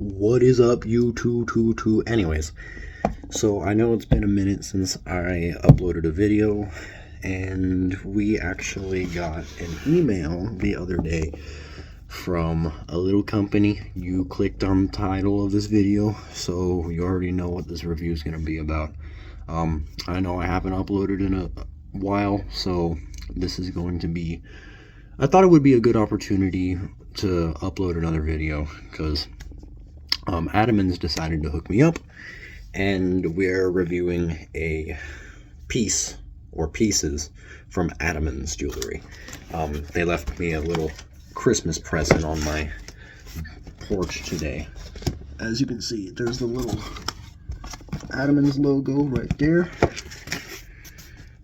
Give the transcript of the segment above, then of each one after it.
What is up, YouTube? Anyways, so I know it's been a minute since I uploaded a video, and we actually got an email the other day from a little company. You clicked on the title of this video, so you already know what this review is going to be about. I know I haven't uploaded in a while, so this is going to be, I thought it would be a good opportunity to upload another video, because ADAMANS decided to hook me up, and we're reviewing a piece or pieces from ADAMANS Jewelry. They left me a little Christmas present on my porch today. As you can see, there's the little ADAMANS logo right there.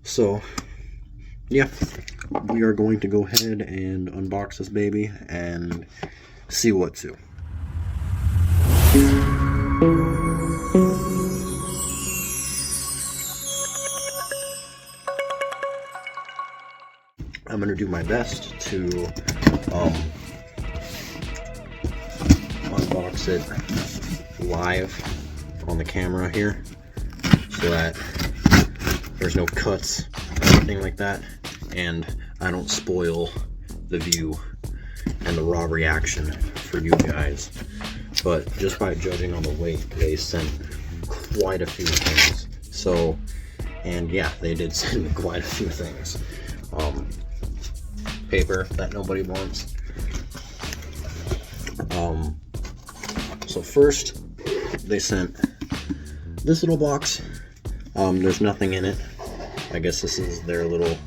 So yeah, we are going to go ahead and unbox this baby and see what to. I'm going to do my best to unbox it live on the camera here, so that there's no cuts or anything like that, and I don't spoil the view and the raw reaction for you guys. But just by judging on the weight, they sent quite a few things. So, and yeah, they did send me quite a few things. Paper that nobody wants. So first, they sent this little box. There's nothing in it. I guess this is their little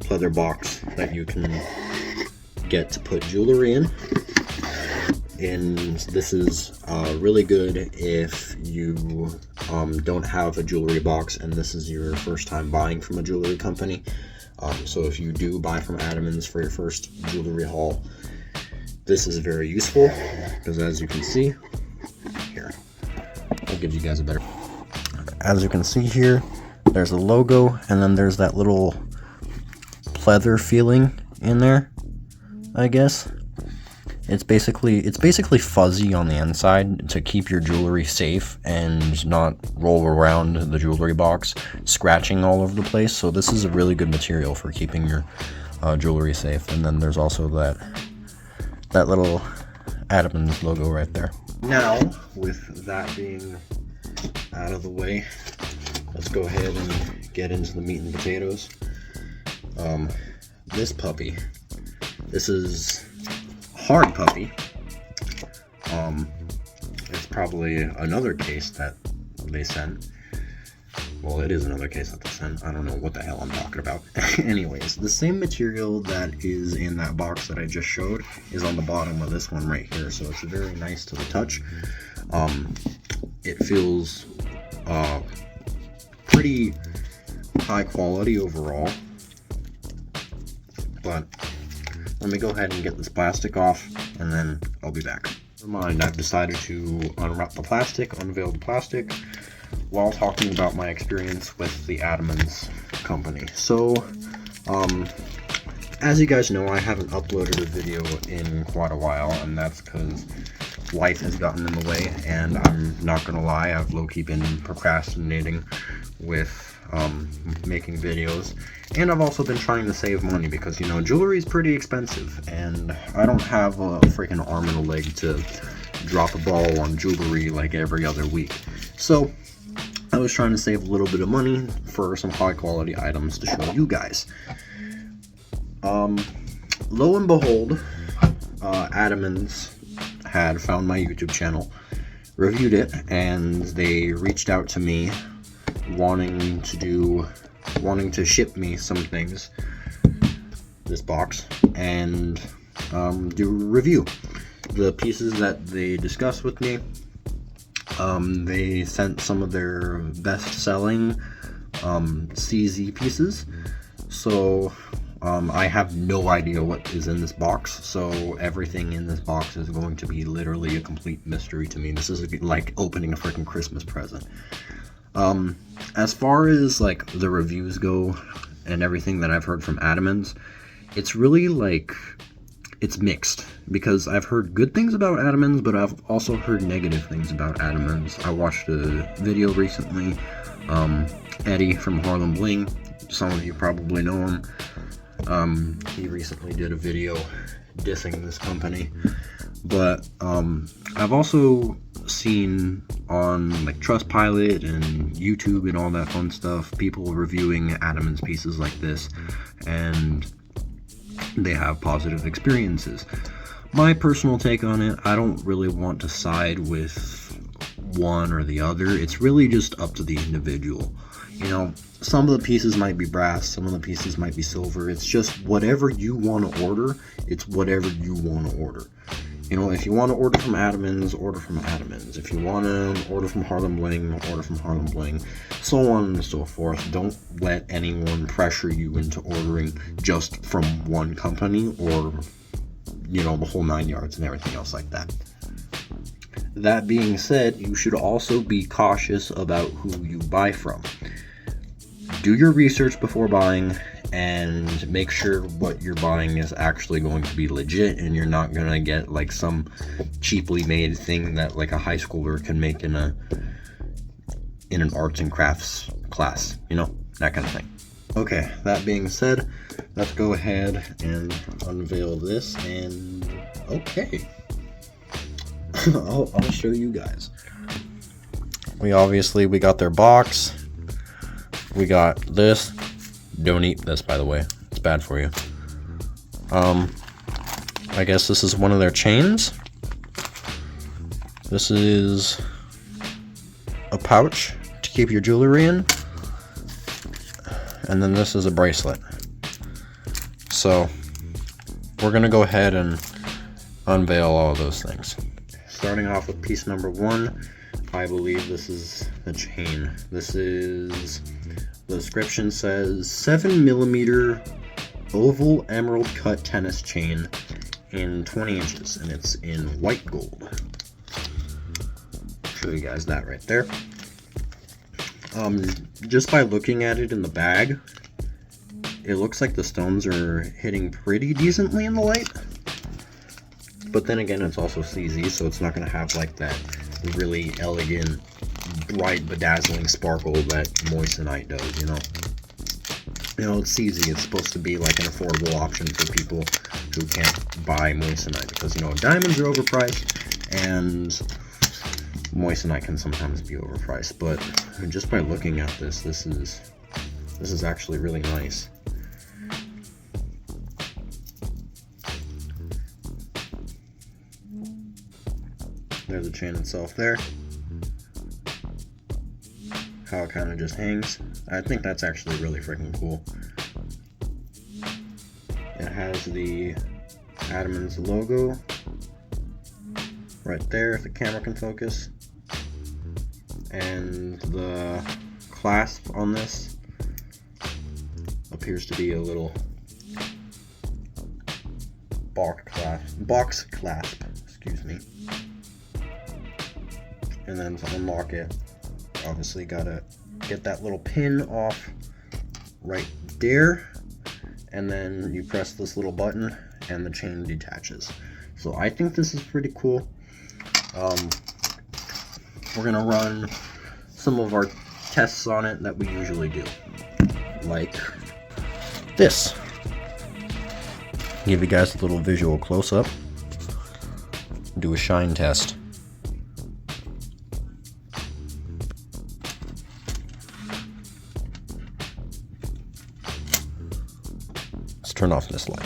leather box that you can get to put jewelry in. And this is really good if you don't have a jewelry box and this is your first time buying from a jewelry company. So if you do buy from ADAMANS for your first jewelry haul, this is very useful, because as you can see here, I'll give you guys a better. As you can see here, there's a logo, and then there's that little pleather feeling in there, I guess. It's basically fuzzy on the inside to keep your jewelry safe and not roll around the jewelry box, scratching all over the place. So this is a really good material for keeping your jewelry safe. And then there's also that little ADAMANS logo right there. Now, with that being out of the way, let's go ahead and get into the meat and potatoes. This puppy, this is hard puppy. It's probably another case that they sent. Well, it is another case that they sent. I don't know what the hell I'm talking about. Anyways, the same material that is in that box that I just showed is on the bottom of this one right here, so it's very nice to the touch. It feels pretty high quality overall, but let me go ahead and get this plastic off, and then I'll be back. Never mind, I've decided to unwrap the plastic, unveil the plastic, while talking about my experience with the ADAMANS company. So, as you guys know, I haven't uploaded a video in quite a while, and that's because life has gotten in the way, and I'm not gonna lie, I've low-key been procrastinating with making videos. And I've also been trying to save money because, you know, jewelry is pretty expensive, and I don't have a freaking arm and a leg to drop a ball on jewelry like every other week. So I was trying to save a little bit of money for some high quality items to show you guys. Lo and behold, ADAMANS had found my YouTube channel, reviewed it, and they reached out to me wanting to ship me some things, this box, and do a review. The pieces that they discussed with me, they sent some of their best-selling CZ pieces, so I have no idea what is in this box, so everything in this box is going to be literally a complete mystery to me. This is like opening a freaking Christmas present. As far as like the reviews go and everything that I've heard from ADAMANS, it's really like it's mixed, because I've heard good things about ADAMANS, but I've also heard negative things about ADAMANS. I watched a video recently, Eddie from Harlem Bling, some of you probably know him. He recently did a video dissing this company, but I've also seen on like Trustpilot and YouTube and all that fun stuff, people reviewing ADAMANS pieces like this, and they have positive experiences. My personal take on it, I don't really want to side with one or the other. It's really just up to the individual. You know, some of the pieces might be brass, some of the pieces might be silver. It's just whatever you want to order, it's whatever you want to order. You know, if you want to order from ADAMANS, order from ADAMANS. If you want to order from Harlem Bling, order from Harlem Bling. So on and so forth. Don't let anyone pressure you into ordering just from one company, or, you know, the whole 9 yards and everything else like that. That being said, you should also be cautious about who you buy from. Do your research before buying, and make sure what you're buying is actually going to be legit, and you're not going to get like some cheaply made thing that like a high schooler can make in an arts and crafts class, you know, that kind of thing. Okay, that being said, let's go ahead and unveil this, and okay. I'll show you guys. We got their box. We got this. Don't eat this, by the way. It's bad for you. I guess this is one of their chains. This is a pouch to keep your jewelry in. And then this is a bracelet. So, we're going to go ahead and unveil all of those things. Starting off with piece number 1, I believe this is the chain. This is, the description says, 7mm oval emerald cut tennis chain in 20 inches, and it's in white gold. Show you guys that right there. Just by looking at it in the bag, it looks like the stones are hitting pretty decently in the light. But then again, it's also CZ, so it's not going to have like that really elegant, bright, bedazzling sparkle that moissanite does, you know? You know, it's CZ, it's supposed to be like an affordable option for people who can't buy moissanite, because, you know, diamonds are overpriced, and moissanite can sometimes be overpriced, but just by looking at this, this is actually really nice. There's the chain itself there. How it kind of just hangs. I think that's actually really freaking cool. It has the ADAMANS logo right there, if the camera can focus. And the clasp on this appears to be a little box clasp, excuse me. And then to unlock it, obviously gotta get that little pin off right there, and then you press this little button and the chain detaches. So I think this is pretty cool. We're gonna run some of our tests on it that we usually do, like this. Give you guys a little visual close-up. Do a shine test. Turn off this light.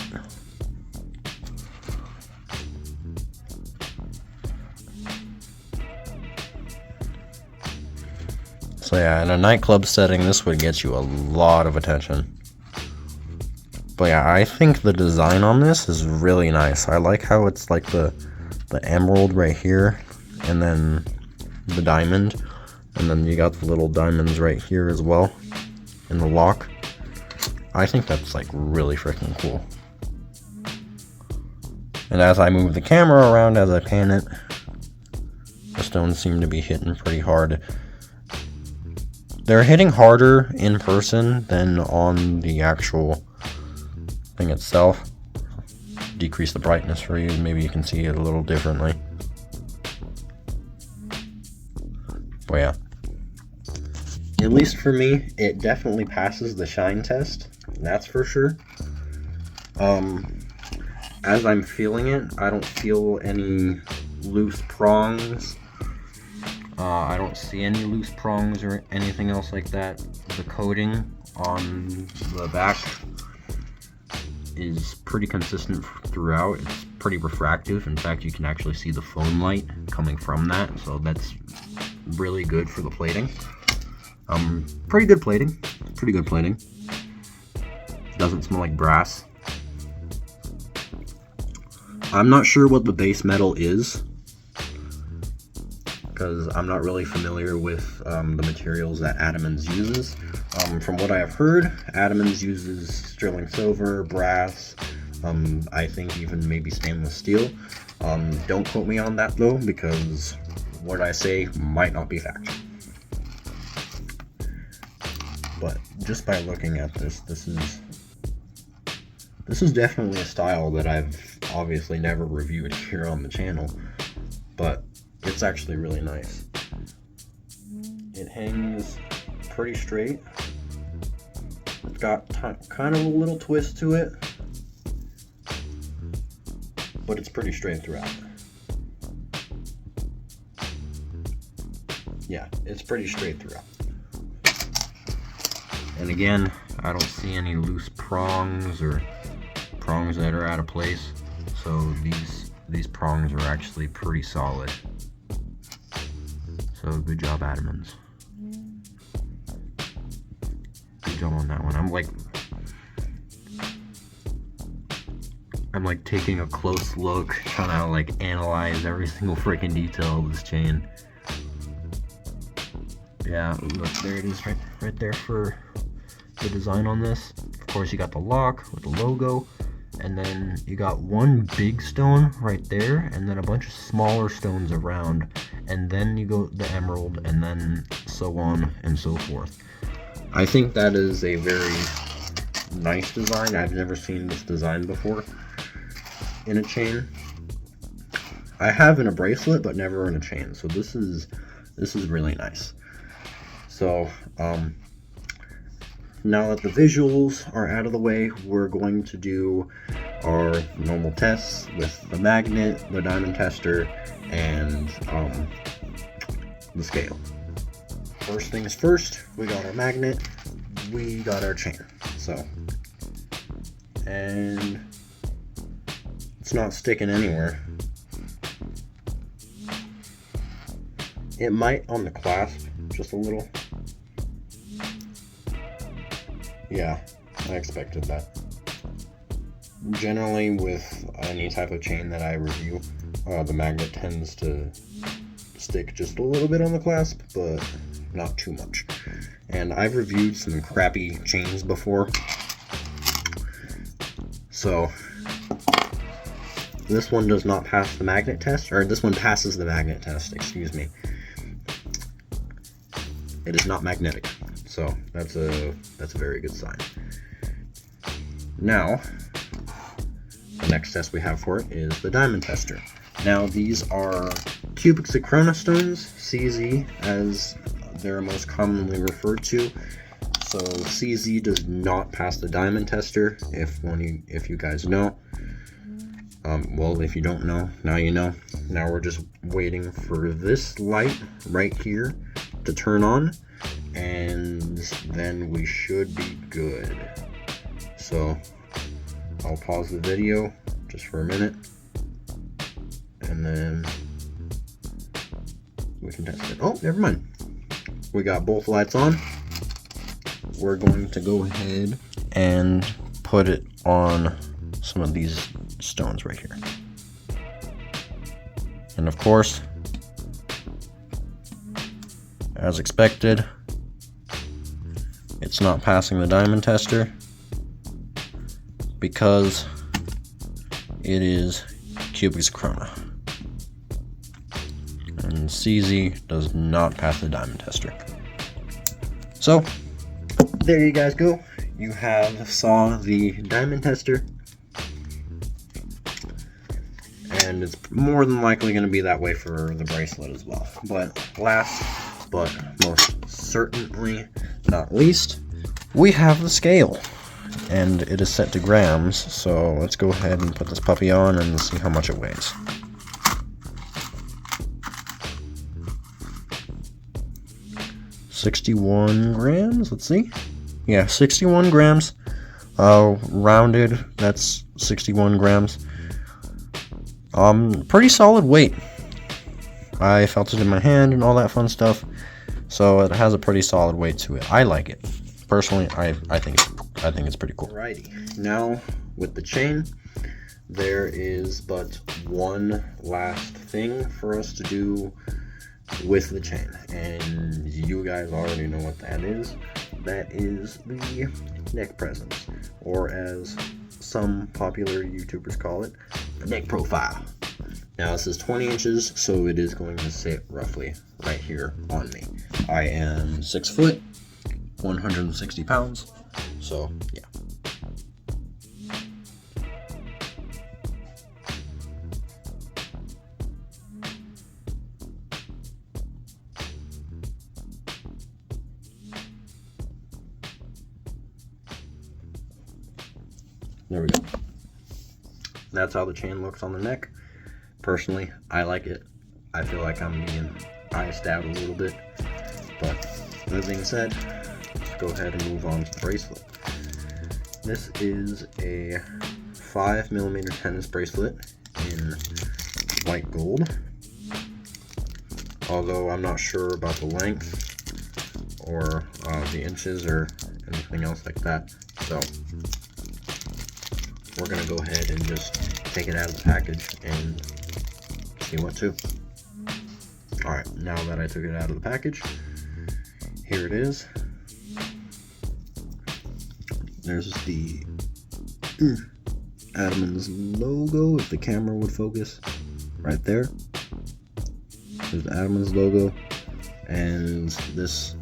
So yeah, in a nightclub setting, this would get you a lot of attention. But yeah, I think the design on this is really nice. I like how it's like the emerald right here, and then the diamond, and then you got the little diamonds right here as well in the lock. I think that's like really freaking cool. And as I move the camera around as I pan it, the stones seem to be hitting pretty hard. They're hitting harder in person than on the actual thing itself. decrease the brightness for you. Maybe you can see it a little differently. But yeah. At least for me, it definitely passes the shine test. That's for sure. As I'm feeling it, I don't feel any loose prongs. I don't see any loose prongs or anything else like that. The coating on the back is pretty consistent throughout. It's pretty refractive. In fact, you can actually see the foam light coming from that, so that's really good for the plating. Pretty good plating. Pretty good plating. Doesn't smell like brass. I'm not sure what the base metal is, because I'm not really familiar with the materials that ADAMANS uses. From what I have heard, ADAMANS uses sterling silver, brass, I think even maybe stainless steel. Don't quote me on that though, because what I say might not be fact. But just by looking at this, this is definitely a style that I've obviously never reviewed here on the channel, but it's actually really nice. It hangs pretty straight. It's got kind of a little twist to it, but it's pretty straight throughout. Yeah, it's pretty straight throughout. And again, I don't see any loose prongs or prongs that are out of place. So these prongs are actually pretty solid. So good job, ADAMANS. Good job on that one. I'm like taking a close look, trying to like analyze every single freaking detail of this chain. Yeah, look, there it is, right there for the design on this. Of course, you got the lock with the logo, and then you got one big stone right there, and then a bunch of smaller stones around, and then you go the emerald, and then so on and so forth. I think that is a very nice design. I've never seen this design before in a chain. I have in a bracelet, but never in a chain. So this is really nice. So now that the visuals are out of the way, we're going to do our normal tests with the magnet, the diamond tester, and the scale. First things first, we got our magnet, we got our chain. So, and it's not sticking anywhere. It might on the clasp, just a little. Yeah, I expected that. Generally, with any type of chain that I review, the magnet tends to stick just a little bit on the clasp, but not too much. And I've reviewed some crappy chains before, so this one does not pass the magnet test, or this one passes the magnet test, excuse me. It is not magnetic, so that's a very good sign. Now, the next test we have for it is the diamond tester. Now, these are cubic zirconia stones, CZ, as they're most commonly referred to. So CZ does not pass the diamond tester, if you guys know. Well, if you don't know, now you know. Now we're just waiting for this light right here to turn on, and then we should be good. So I'll pause the video just for a minute, and then we can test it. Oh, never mind. We got both lights on. We're going to go ahead and put it on some of these stones right here. And of course, as expected, it's not passing the diamond tester because it is cubic zirconia. And CZ does not pass the diamond tester. So, there you guys go. You have saw the diamond tester and it's more than likely going to be that way for the bracelet as well. But last but most certainly not least, we have the scale, and it is set to grams, so let's go ahead and put this puppy on and see how much it weighs. $61 grams, let's see. Yeah, 61 grams. Rounded, that's 61 grams. Pretty solid weight. I felt it in my hand and all that fun stuff, so it has a pretty solid weight to it. I like it. Personally, I think it's pretty cool. Alrighty, now with the chain, there is but one last thing for us to do with the chain, and you guys already know what that is. That is the neck presence, or as some popular YouTubers call it, the neck profile. Now this is 20 inches, so it is going to sit roughly right here on me. I am 6 foot, 160 pounds, so yeah. There we go. That's how the chain looks on the neck. Personally, I like it. I feel like I'm being iced out a little bit. But that being said, let's go ahead and move on to the bracelet. This is a 5mm tennis bracelet in white gold. Although I'm not sure about the length or the inches or anything else like that. So we're going to go ahead and just take it out of the package and see what to. Alright, now that I took it out of the package, here it is. There's the ADAMANS logo, if the camera would focus, right there. There's the ADAMANS logo, and this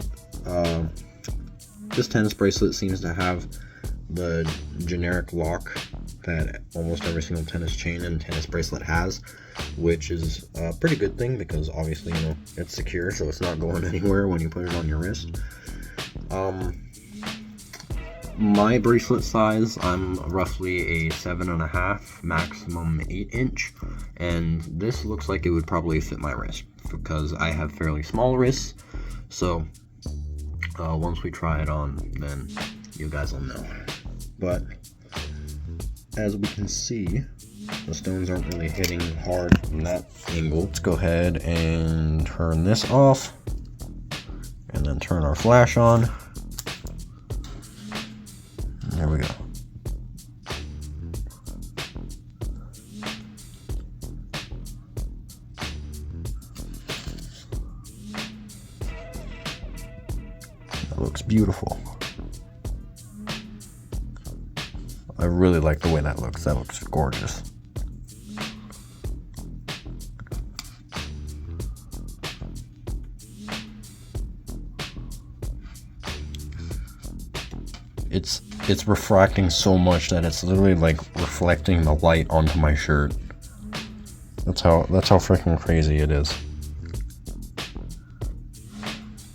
tennis bracelet seems to have the generic lock that almost every single tennis chain and tennis bracelet has, which is a pretty good thing because obviously, you know, it's secure, so it's not going anywhere when you put it on your wrist. My bracelet size, I'm roughly a 7.5, maximum 8 inch, and this looks like it would probably fit my wrist because I have fairly small wrists. So once we try it on, then you guys will know. But as we can see, the stones aren't really hitting hard from that angle. Let's go ahead and turn this off and then turn our flash on. There we go. That looks beautiful. I really like the way that looks. That looks gorgeous. It's refracting so much that it's literally like reflecting the light onto my shirt. That's how freaking crazy it is.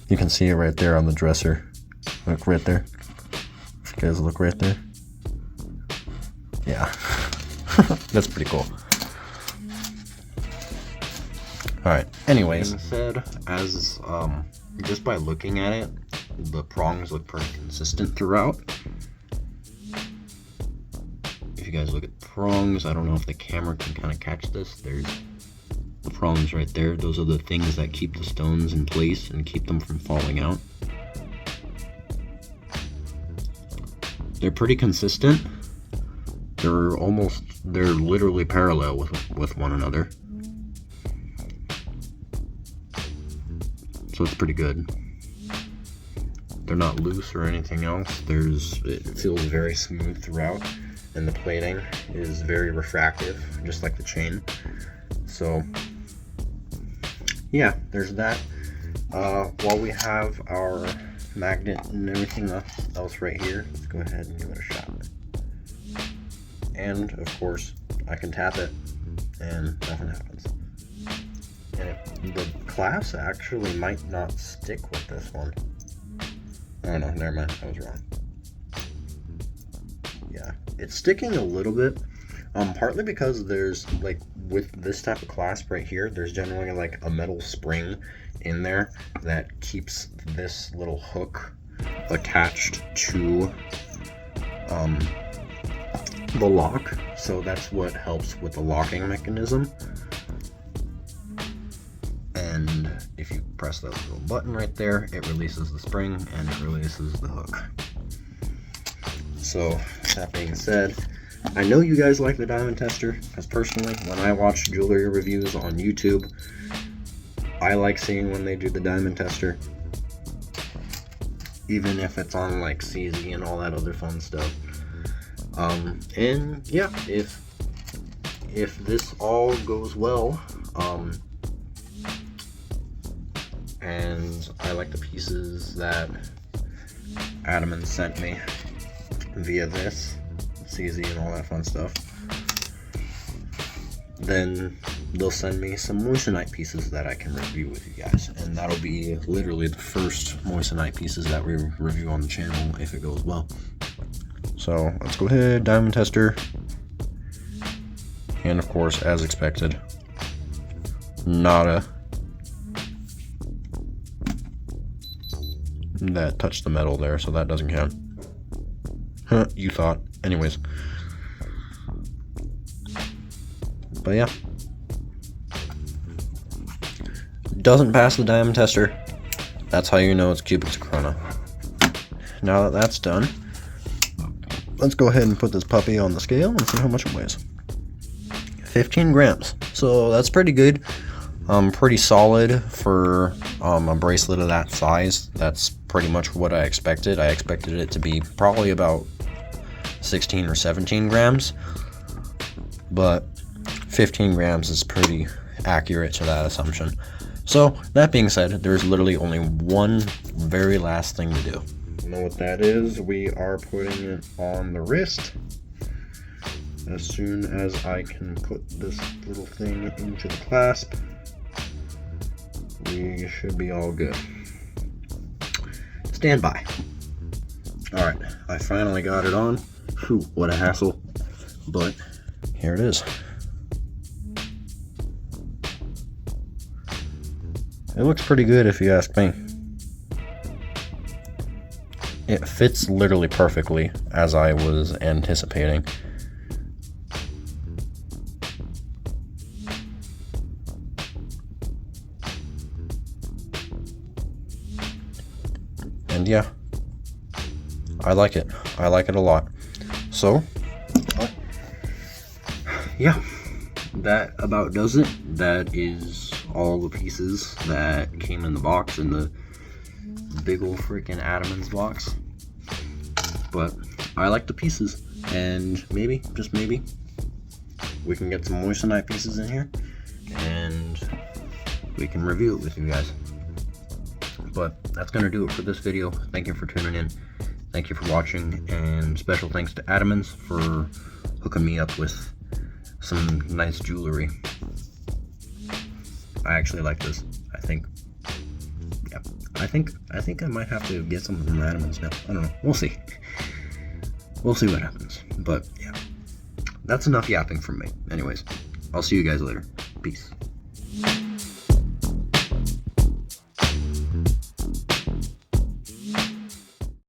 You can see it right there on the dresser. Look right there. If you guys look right there. Yeah. That's pretty cool. Alright, anyways. Like I said, as just by looking at it, the prongs look pretty consistent throughout. If you guys look at the prongs, I don't know if the camera can kind of catch this. There's the prongs right there. Those are the things that keep the stones in place and keep them from falling out. They're pretty consistent. They're literally parallel with one another. So it's pretty good. They're not loose or anything else. It feels very smooth throughout, and the plating is very refractive, just like the chain. So yeah, there's that. While we have our magnet and everything else right here, let's go ahead and give it a shot. And of course, I can tap it and nothing happens. And the clasp actually might not stick with this one. Oh no, never mind, I was wrong. Yeah, it's sticking a little bit, partly because there's, like, with this type of clasp right here, there's generally like a metal spring in there that keeps this little hook attached to the lock, so that's what helps with the locking mechanism. And if you press that little button right there, it releases the spring and it releases the hook. So that being said, I know you guys like the diamond tester, because personally, when I watch jewelry reviews on YouTube, I like seeing when they do the diamond tester, even if it's on like CZ and all that other fun stuff. And yeah, if this all goes well, and I like the pieces that ADAMANS sent me via this CZ and all that fun stuff, then they'll send me some moissanite pieces that I can review with you guys, and that'll be literally the first moissanite pieces that we review on the channel if it goes well. So let's go ahead, diamond tester, and of course, as expected, nada. That touched the metal there, so that doesn't count. Huh, you thought. Anyways. But yeah. Doesn't pass the diamond tester. That's how you know it's cubic zirconia. Now that that's done, let's go ahead and put this puppy on the scale and see how much it weighs. 15 grams. So that's pretty good. Pretty solid for a bracelet of that size. That's pretty much what I expected. I expected it to be probably about 16 or 17 grams, but 15 grams is pretty accurate to that assumption. So that being said, there's literally only one very last thing to do. You know what that is? We are putting it on the wrist. As soon as I can put this little thing into the clasp, we should be all good. Stand by. Alright, I finally got it on. Whew, what a hassle. But here it is. It looks pretty good if you ask me. It fits literally perfectly as I was anticipating. And yeah, I like it. I like it a lot. So, yeah, that about does it. That is all the pieces that came in the box, in the big ol' freaking ADAMANS box. But I like the pieces, and maybe, just maybe, we can get some moissanite pieces in here, and we can review it with you guys. But that's going to do it for this video. Thank you for tuning in. Thank you for watching, and special thanks to ADAMANS for hooking me up with some nice jewelry. I actually like this. I think I might have to get some from ADAMANS now. I don't know. We'll see. We'll see what happens. But yeah, that's enough yapping from me. Anyways, I'll see you guys later. Peace.